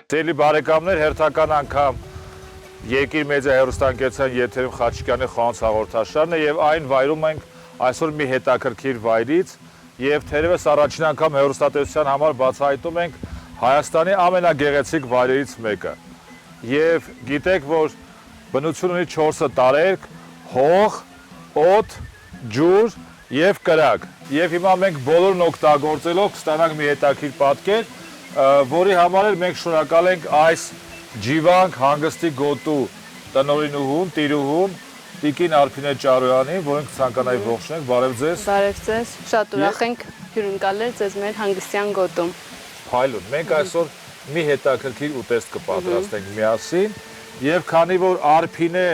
Սիրելի բարեկամներ, հերթական անգամ Երկիր մեդիա հեռուստաընկերության եթերում Խաչիկյանի խոհանոց հաղորդաշարն է եւ այն վայրում ենք այսօր մի հետաքրքիր վայրից եւ թերևս առաջին անգամ հեռուստատեսության համար բացահայտում ենք Հայաստանի ամենագեղեցիկ վայրերից մեկը։ Եվ գիտեք, որ բնություն ունի 4 տարերկ՝ հող, օդ, ջուր եւ կրակ։ Եվ հիմա մենք բոլորն օգտագործելով կստանանք մի հետաքրքիր պատկեր, որի համար էլ մենք շնորհակալ ենք այս Ջիվանք հանգստի գոտու տնօրինուհուն, տիրուհուն Տիկին Արփինե Ճարոյանին, որոնք ցանկանայի ողջունենք, բարև ձեզ։ Բարև ձեզ, շատ ուրախ ենք հյուրընկալել ձեզ մեր հանգստյան գոտում։ Փայլուն, մենք այսօր մի հետաքրքիր ուտեստ կպատրաստենք միասին, եւ քանի որ Արփինե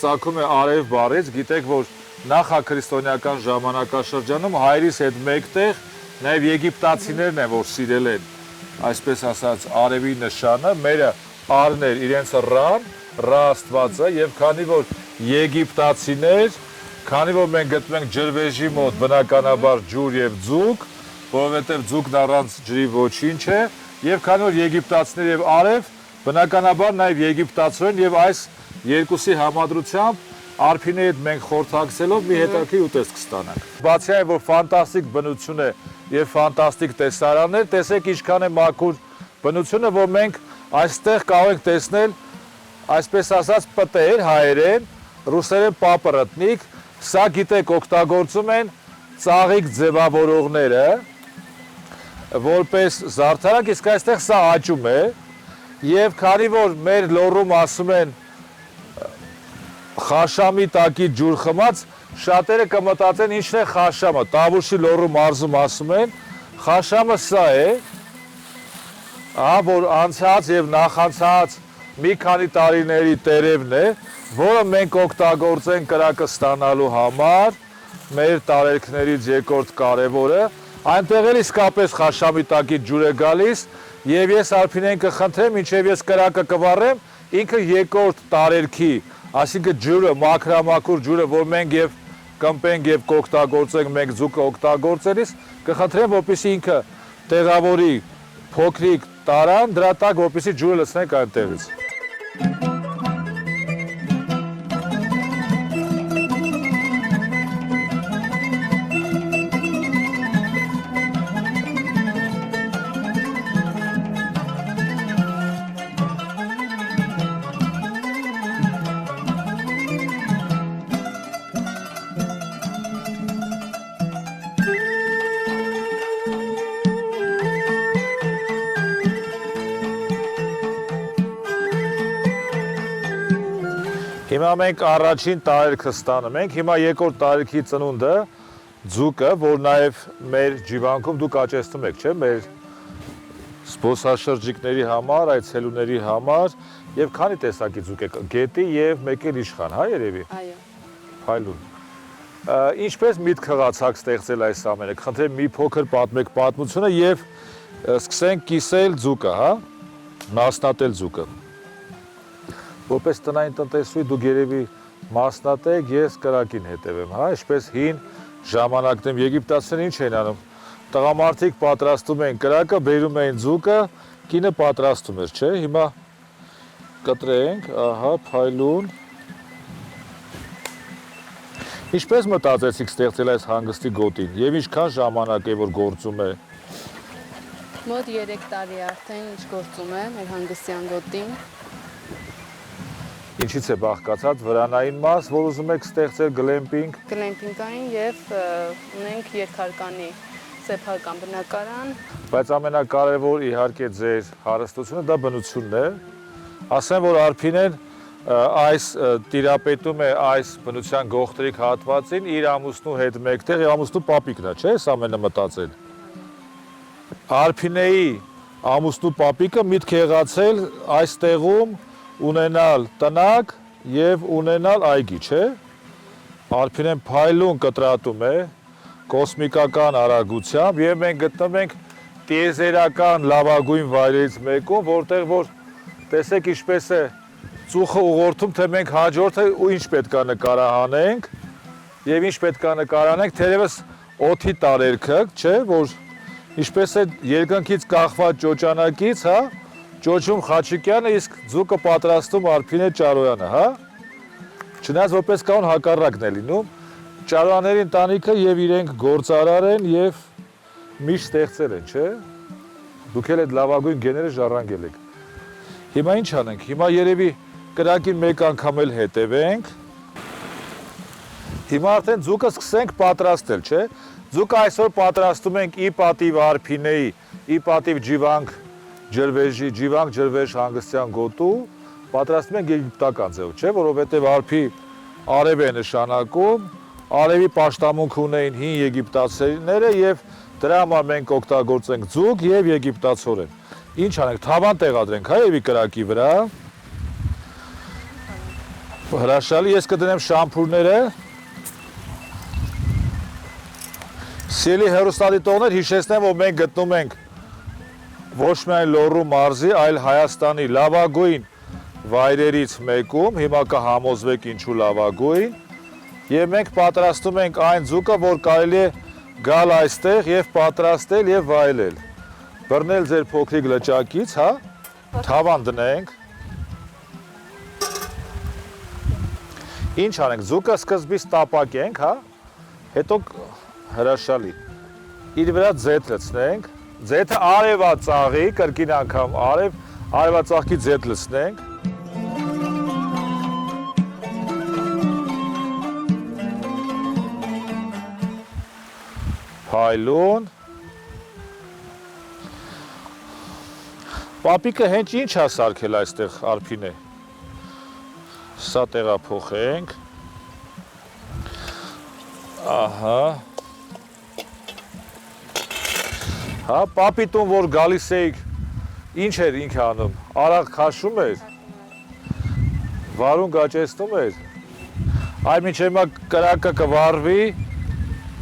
ծագում է արև բառից, գիտեք, որ նախաքրիստոնեական ժամանակաշրջանում հայրիս հետ մեկտեղ նաեւ եգիպտացիներն են, որ սիրել են, այսպես ասած, արևի նշանը, մերը արներ իրենց Ռա աստվածը, եւ քանի որ եգիպտացիներ, քանի որ մենք գտնվում ենք ջրվեժի մոտ, բնականաբար ջուր եւ ձուկ, որովհետեւ ձուկն առանց ջրի ոչինչ է, եւ քանի որ եգիպտացիներ եւ արև, բնականաբար նաեւ եգիպտացորեն եւ այս երկուսի համադրությամբ Արփինեի հետ մենք խորհրդակցելով մի հետաքրքիր ուտեստ կստանանք։ Բացի այն, որ ֆանտաստիկ բնություն է եւ ֆանտաստիկ տեսարաններ, տեսեք ինչքան է մաքուր բնությունը, որ մենք այստեղ կարող ենք տեսնել, այսպես ասած, պտեր հայերեն, ռուսերեն պապրտնիկ, սա գիտեք օգտագործում են ծաղիկ ձևավորողները, որպես զարդարանք, իսկ այստեղ սա աճում է, եւ քանի որ մեր լոռում ասում են խաշամի տակի ջուր խմած, շատերը կմտածեն ինչն է խաշամը, Տավուշի լոռու մարզում ասում են, խաշամը սա է, որ անցած եւ նախանցած մի քանի տարիների տերևն է, որը մենք օգտագործենք կրակը ստանալու համար, մեր տարերքներից երկրորդ կարևորը, այնտեղ էլ իսկապես խաշամի տակի ջուր է գալիս, եւ ես Արփինեն կխնդրեմ, ինչեւ ես կրակը կվառեմ, ինքը երկրորդ տարերքի, այսինքն ջուրը, մաքրամաքուր ջուրը, որ մենք եւ կմպենք եւ կօգտագործենք մենք ձուկը օգտագործելիս, կխնդրեմ, որպեսզի ինքը տեղավորի փոքրիկ տարան, դրա տակ որպեսզի ջուրը լցնենք այնտեղից։ Հիմա մենք առաջին տարերքը ստանում ենք, հիմա երկրորդ տարերքի ծնունդը, ձուկը, որ նաև մեր ջիվանքում դուք աճեցնում եք, չէ՞, մեր զբոսաշրջիկների համար, այցելուների համար, եւ քանի տեսակի ձուկ եք, գետի եւ մեկ էլ իշխան, հա երևի։ Այո։ Փայլուն։ Ինչպես միտք խղացաք ստեղծել այս ամենը, խնդրեմ մի փոքր պատմեք պատմությունը եւ սկսենք կիսել ձուկը, հա, մասնատել ձուկը։ Որպես տնային տնտեսուհի դուք երևի մասնատեք, ես կրակին հետևեմ, հա, ինչպես հին ժամանակներում եգիպտացիներն ինչ էին անում, տղամարդիկ պատրաստում էին կրակը, բերում էին ձուկը, կինը պատրաստում էր, չէ՞, հիմա կտրենք, ահա, փայլուն։ Ինչպես մտածեցիք ստեղծել այս հանգստի գոտին եւ ինչքան ժամանակ է որ գործում է։ Մոտ 3 տարի արդեն ինչ գործում է մեր հանգստյան գոտին։ Ինչից է բաղկացած վրանային մաս, որ ուզում եք ստեղծել գլեմպինգ։ Գլեմպինգային եւ ունենք երկհարկանի սեփական բնակարան։ Բայց ամենակարևոր իհարկե ձեր հարստությունը դա բնությունն է։ Ասեմ, որ Արփինեն այս տիրապետում է այս բնության գողտրիկ հատվածին իր ամուսնու հետ մեկտեղ, եւ ամուսնու պապիկն է, չէ՞, այս ամենը մտածել։ Արփինեի ամուսնու պապիկը միտք եղացել այս տեղում ունենալ տնակ եւ ունենալ այգի, չէ՞։ Արփինեն փայլուն կտրատում է կոսմիկական արագությամբ եւ մենք գտնվում ենք տիեզերական լավագույն վայրերից մեկում, որտեղ որ տեսեք ինչպես է ծուխը ուղղորդում, թե մենք հաջորդը ու ինչ պետք է նկարահանենք եւ ինչ պետք է նկարահանենք, թերևս օդի տարերքը, չէ՞, որ ինչպես է երկնքից կախված ճոճանակից, հա, ճոճում Խաչիկյանը, իսկ ձուկը պատրաստում Արփինե Ճարոյանը, հա։ Չնայած որպես կանոն հակառակն է լինում, Ճարոյանների ընտանիքը եւ իրենք գործարար են եւ միշտ ստեղծել են, չէ՞։ Դուք էլ այդ լավագույն գեները ժառանգել եք։ Հիմա ինչ անենք։ Հիմա երևի կրակին մեկ անգամ էլ հետևենք։ Հիմա արդեն ձուկը սկսենք պատրաստել, չէ՞։ Ձուկը այսօր պատրաստում ենք ի պատիվ Արփինեի, ի պատիվ Ջիվանք ջրվեժի, Ջիվանք ջրվեժ հանգստյան գոտու, պատրաստում ենք եգիպտական ձև, չէ՞, որովհետև արփի արև է նշանակում, արևի պաշտամունք ունեին հին եգիպտացիները եւ դրա համար մենք օգտագործենք ձուկ եւ եգիպտացորեն։ Ինչ անենք, թավան տեղադրենք, հա, եւի կրակի վրա։ Հրաշալի, ես կդնեմ շամփուրները։ Սիրելի հեռուստադիտողներ, հիշեցնեմ, որ մենք գտնում ենք ոչ միայն Լոռու մարզի, այլ Հայաստանի լավագույն վայրերից մեկում, հիմա կհամոզվեք ինչու լավագույն, եւ մենք պատրաստում ենք այն ձուկը, որ կարելի է գալ այստեղ եւ պատրաստել եւ վայելել։ Բռնել ձեր փոքրիկ լճակից, հա, թավան դնենք։ Ինչ անենք, ձուկը սկզբից տապակենք, հա, հետո հրաշալի։ Իր վրա ձեթ լցնենք, ձեթը արևածաղի, կրկին անգամ արևածաղկի ձեթ լցնենք։ Փայլուն։ Պապիկը հենց ինչ է սարքել այստեղ Արփինե։ Սա տեղափոխենք։ Ահա։ Հա, պապիտուն, որ գալիս էիք, ինչ էր ինքը անում, արաղ քաշում էր, վարուն գաճեցնում էր, այ մինչ հիմա կրակը կվարվի,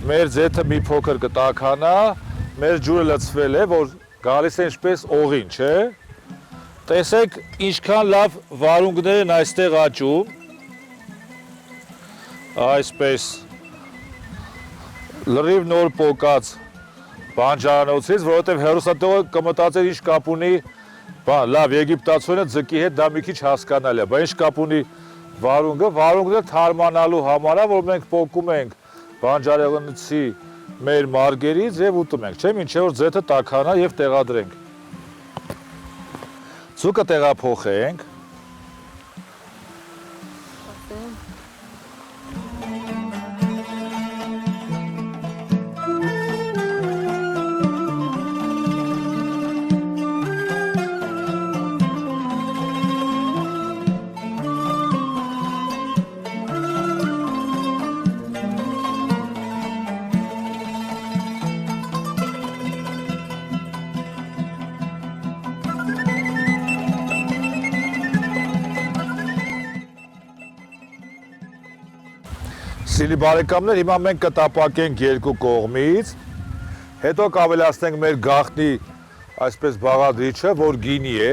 մեր ձեթը մի փոքր կտաքանա, մեր ջուրը լցվել է, որ գալիս է ինչպես օղին, չէ։ Տեսեք ինչքան լավ վարունգներ են այստեղ աճում, այսպես լրիվ նոր պոկած բանջարանոցից, որովհետև հեռուստատեղը կմտածեր ինչ կապ ունի, լավ եգիպտացորենը ձկի հետ դա մի քիչ հասկանալի է, բայց ինչ կապ ունի վարունգը թարմանալու համար է, որ մենք պոկում ենք բանջարեղենցի մեր մարգերից եւ ուտում ենք, չէ՞, մինչեւ որ ձեթը տաքանա եւ տեղադրենք։ Ձուկը տեղափոխենք։ Սիրելի բարեկամներ, հիմա մենք կտապակենք երկու կողմից, հետո կավելացնենք մեր գաղտնի այսպես բաղադրիչը, որ գինի է,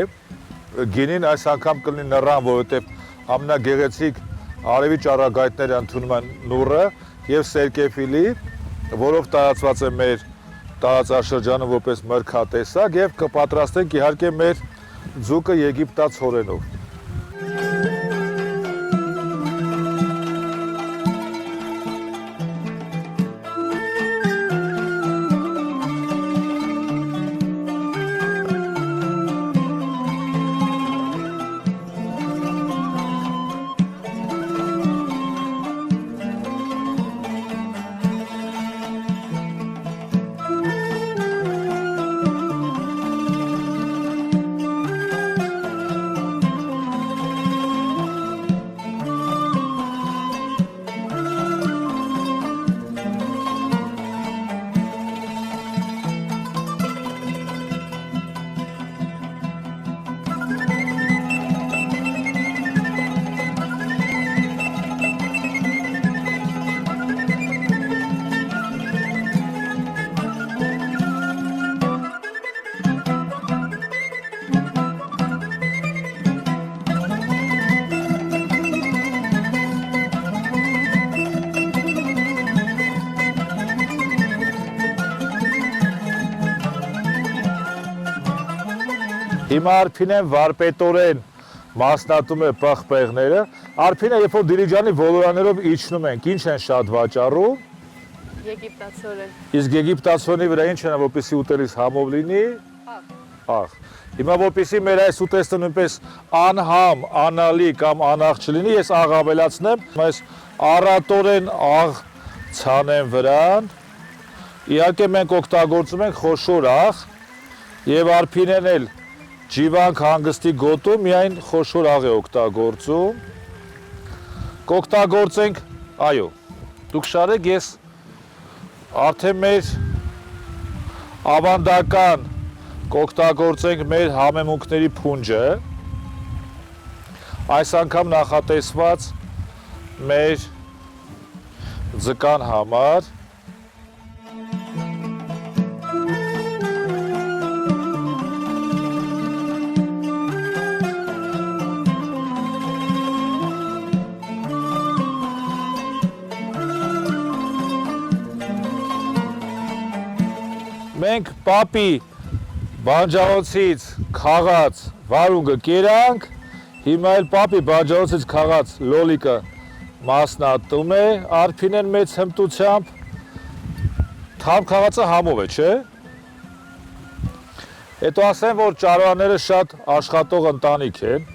գինին այս անգամ կլինի նռան, որովհետև ամենագեղեցիկ արևի ճառագայթները ընդունում են նուռը եւ սերկեֆիլի, որով տարածված է մեր տարածաշրջանը որպես մրգատեսակ եւ կպատրաստենք իհարկե մեր ձուկը եգիպտացորենով։ Հիմա Արփինեն վարպետորեն մասնատում է պղպեղները։ Արփինը երբ որ Դիլիջանի ոլորաններով իջնում ենք, ինչ են շատ վաճառում։ Եգիպտացորեն։ Իսկ եգիպտացորենի վրա ինչ են, որպեսզի ուտելիս համով լինի։ Աղ։ Հիմա որպեսզի մեր այս ուտեստը նույնպես անհամ, անալի կամ անաղ չլինի, ես աղ ավելացնեմ, այս առատորեն աղ ցանեմ վրան։ Իհարկե մենք օգտագործում ենք խոշոր աղ եւ Արփինեն էլ ջիվանք հանգստի գոտու միայն խոշոր աղ է օգտագործում։ Կօգտագործենք, այո, դուք շարեք, ես արդեն մեր ավանդական կօգտագործենք մեր համեմունքների փունջը, այս անգամ նախատեսված մեր ձկան համար։ Մենք պապի բանջարոցից քաղած վարունգը կերանք, հիմա էլ պապի բանջարոցից քաղած լոլիկը մասնատում է Արփինեն մեծ հմտությամբ, թամ քաղածը համով է, չէ։ Հետո ասեմ, որ ճարոյանները շատ աշխատող ընտանիք են,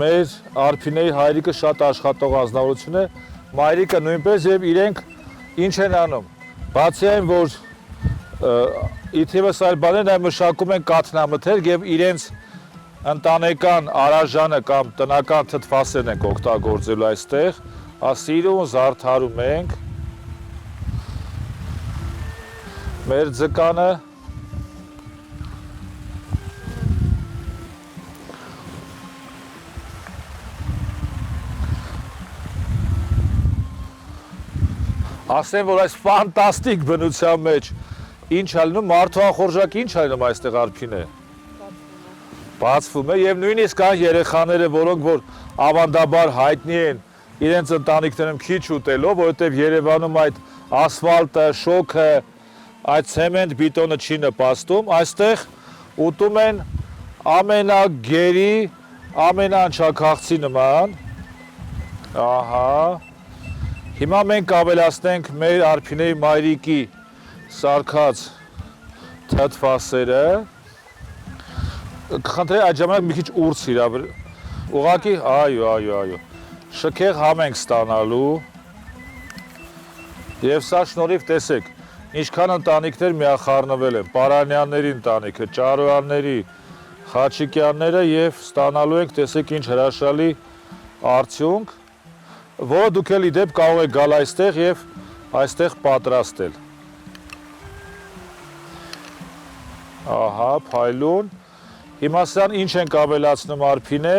մեր Արփինեի հայրիկը շատ աշխատող ազնվորություն է, մայրիկը նույնպես եւ իրենք ինչ են անում, բացի այն, որ իթիվս այլ բաներ այ մշակում են կաթնամթերք եւ իրենց ընտանեկան արաժանը կամ տնական թթվասերն ենք օգտագործելու այստեղ, ասիրում զարդարում ենք մեր ձկանը ասեմ, որ այս ֆանտաստիկ բնության մեջ ինչ ալնում, մարդու անխորժակ ինչ ալնում այստեղ Արփինե։ Բացվում է եւ նույնիսկ կան երեխաները, որոնք որ ավանդաբար հայտնի են իրենց ընտանիքներում քիչ ուտելով, որովհետեւ Երևանում այդ ասֆալտը, շոքը, այդ ցեմենտ բիտոնը չի նպաստում, այստեղ ուտում են ամենագերի, ամենաանչաքաղցի նման։ Ահա։ Հիմա մենք ավելացնենք մեր Արփինեի մայրիկի սարքած թթվասերը, կխնդրեի այդ ժամանակ մի քիչ ուրց իրավր, ուղղակի, այո, շքեղ համ ենք ստանալու եւ սա շնորհիվ տեսեք, ինչքան ընտանիքներ միախառնվել են, Պարանյանների ընտանիքը, Ճարոյանների, Խաչիկյանները եւ ստանալու ենք, տեսեք ինչ հրաշալի արդյունք, որը դուք էլ իդեպ կարող եք գալ այստեղ եւ այստեղ պատրաստել։ Ահա, փայլուն։ Հիմա սան ինչ ենք ավելացնում Արփինե,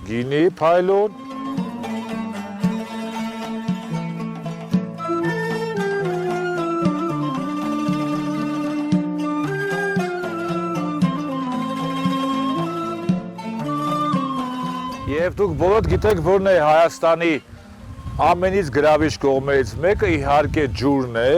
գինի, փայլուն։ Եվ դուք բոլոր գիտեք, որն է Հայաստանի ամենից գրավիչ կողմերից մեկը իհարկե ջուրն է,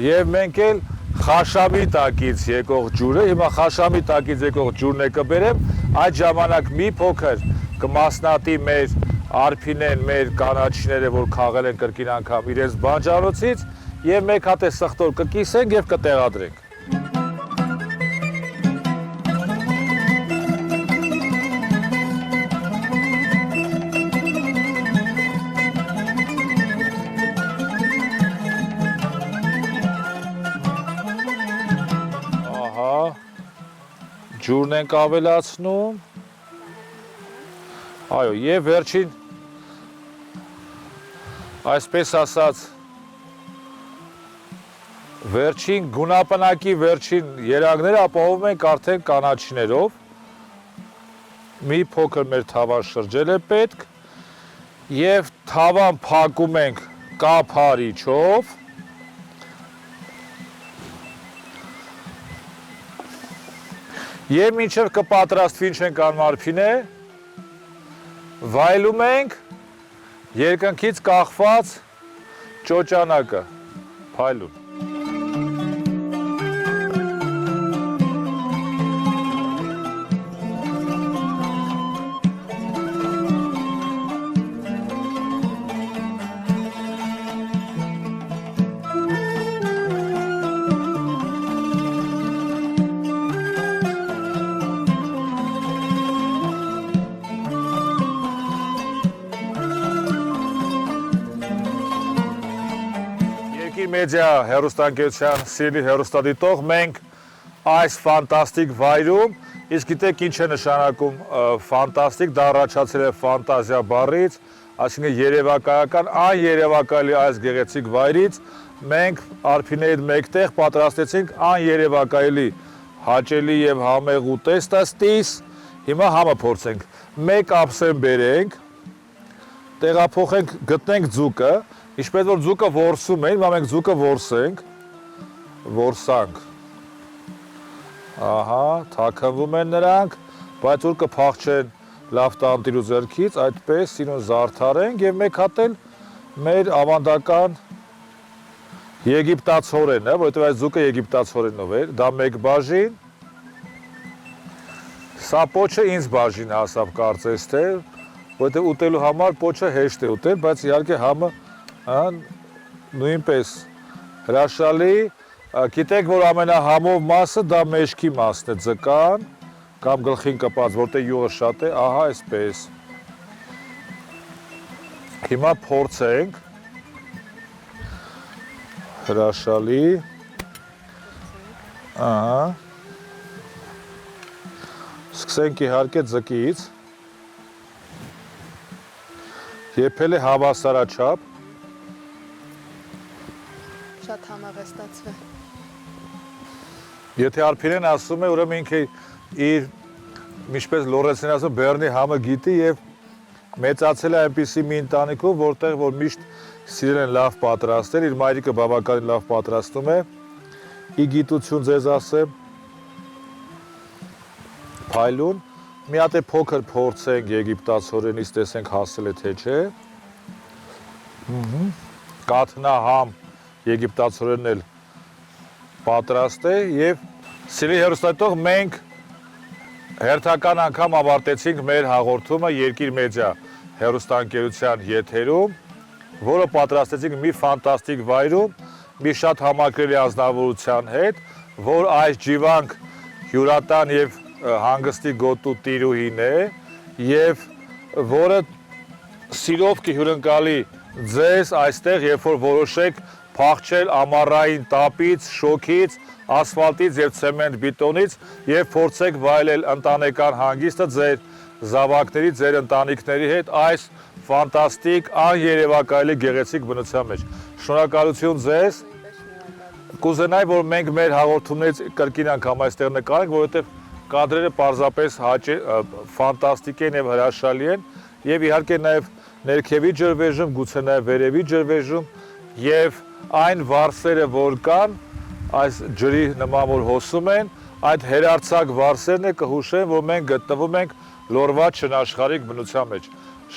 եւ մենք էլ Խաշամի տակից եկող ջուրը, հիմա Խաշամի տակից եկող ջուրն է կբերեմ, այդ ժամանակ մի փոքր կմասնատի մեր Արփինեն, մեր կանաչիները, որ քաղել են կրկին անգամ իրենց բանջարոցից եւ մեկ հատ է սխտոր կկիսենք եւ կտեղադրենք։ Ջուրն ենք ավելացնում, այո, եւ վերջին, այսպես ասած, վերջին գունապնակի վերջին երանգները ապահովում ենք արդեն կանաչիներով, մի փոքր մեր թավան շրջել է պետք, եւ թավան փակում ենք կափարիչով, Եվ մինչև կպատրաստվի ինչ ենք անում Արփինե, վայելում ենք երկնքից կախված ճոճանակը, փայլուն։ Երկիր մեդիա հեռուստաընկերության սիրելի հեռուստադիտող, մենք այս ֆանտաստիկ վայրում, իսկ գիտեք ինչ է նշանակում ֆանտաստիկ, դա առաջացել է ֆանտազիա բառից, այսինքն երևակայական, աներևակայելի այս գեղեցիկ վայրից մենք Արփինեի հետ մեկտեղ պատրաստեցինք աներևակայելի հաճելի եւ համեղ ուտեստաստիս, հիմա համը փորձենք, մեկ ափսեն բերենք, տեղափոխենք, գտնենք ձուկը, ինչպես որ ձուկը որսում են, մենք ձուկը որսանք, ահա, թաքնվում են նրանք, բայց որ կփախչեն լավ տանտիրու ձեռքից, այդպես իրեն զարդարենք եւ մեկ հատ էլ մեր ավանդական եգիպտացորենը, որովհետեւ այս ձուկը եգիպտացորենով էր, դա մեկ բաժին, սա պոչը ինձ բաժին հասավ կարծես թե, որովհետեւ ուտելու համար պոչը հեշտ է ուտել, բայց իհարկե համը նույնպես հրաշալի, գիտեք որ ամենահամով մասը դա մեջքի մասն է, ձկան կամ գլխին կպած, որտեղ յուղը շատ է, ահա այսպես։ Հիմա փորձենք, հրաշալի, ահա, սկսենք իհարկե ձկից, եփել է հավասարաչափ, Շատ համեղ է ստացվել։ Եթե Արփինեն ասում է, ուրեմն ինքը իր, ինչպես Լորենցն ասում, Բեռնի համը գիտի եւ մեծացել է այնպիսի մի ընտանիքում, որտեղ որ միշտ սիրել են լավ պատրաստել, իր մայրիկը բավականին լավ պատրաստում է, ի գիտություն ձեզ ասեմ, փայլուն, մի հատ է փոքր փորձենք եգիպտացորենից, տեսենք հասել է թե չէ, կաթնահամ եգիպտացորենն էլ պատրաստ է եւ սիրելի հեռուստադիտող մենք հերթական անգամ ավարտեցինք մեր հաղորդումը Երկիր մեդիա հեռուստաընկերության եթերում, որը պատրաստեցինք մի ֆանտաստիկ վայրում, մի շատ համակրելի անձնավորության հետ, որ այս ջիվանք հյուրատան եւ հանգստի գոտու տիրուհին է եւ որը սիրով կհյուրընկալի ձեզ այստեղ, երբ որ որոշեք փախչել ամառային տապից, շոքից, ասֆալտից եւ ցեմենտ բետոնից եւ փորձեք վայելել ընտանեկան հանգիստը ձեր զավակների, ձեր ընտանիքների հետ այս ֆանտաստիկ, աներևակայելի գեղեցիկ բնության մեջ։ Շնորհակալություն ձեզ։ Կուզենայի, որ մենք մեր հաղորդումներից կրկին անգամ այստեղ նկարենք, որովհետեւ կադրերը պարզապես ֆանտաստիկ են եւ հրաշալի են եւ իհարկե նաեւ ներքևի ջրվեժում, գուցե նաեւ վերևի ջրվեժում եւ այն վարսերը, որ կան, այս ջրի նման որ հոսում են, այդ հերարցակ վարսերն է կհուշեն, որ մենք գտնվում ենք լորված չնաշխարհիկ բնության մեջ։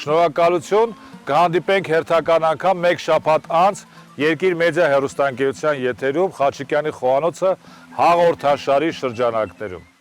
Շնորհակալություն, կհանդիպենք հերթական անգամ մեկ շաբաթ անց Երկիր մեդիա հեռուստաընկերության եթերում Խաչիկյանի խոհանոցը հաղորդաշարի շրջանակներում։